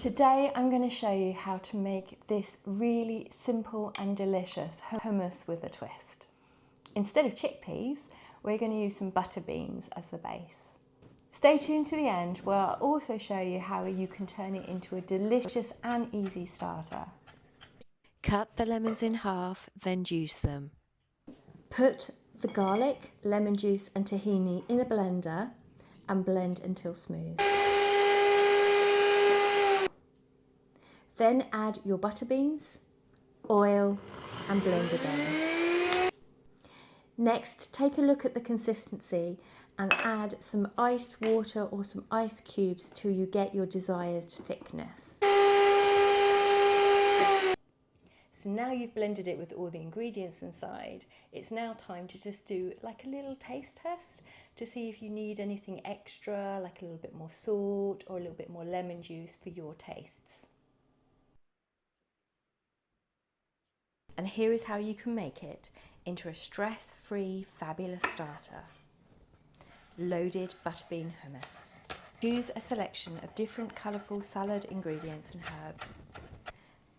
Today I'm going to show you how to make this really simple and delicious hummus with a twist. Instead of chickpeas, we're going to use some butter beans as the base. Stay tuned to the end where I'll also show you how you can turn it into a delicious and easy starter. Cut the lemons in half, then juice them. Put the garlic, lemon juice and tahini in a blender and blend until smooth. Then add your butter beans, oil and blend again. Next, take a look at the consistency and add some iced water or some ice cubes till you get your desired thickness. So now you've blended it with all the ingredients inside, it's now time to just do like a little taste test to see if you need anything extra, like a little bit more salt or a little bit more lemon juice for your tastes. And here is how you can make it into a stress-free, fabulous starter. Loaded butterbean hummus. Choose a selection of different colourful salad ingredients and herbs.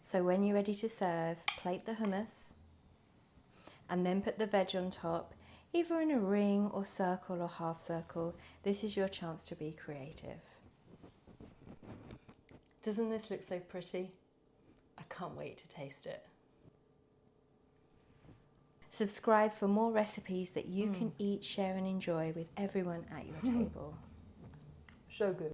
So when you're ready to serve, plate the hummus and then put the veg on top, either in a ring or circle or half circle. This is your chance to be creative. Doesn't this look so pretty? I can't wait to taste it. Subscribe for more recipes that you can eat, share and enjoy with everyone at your table. So good.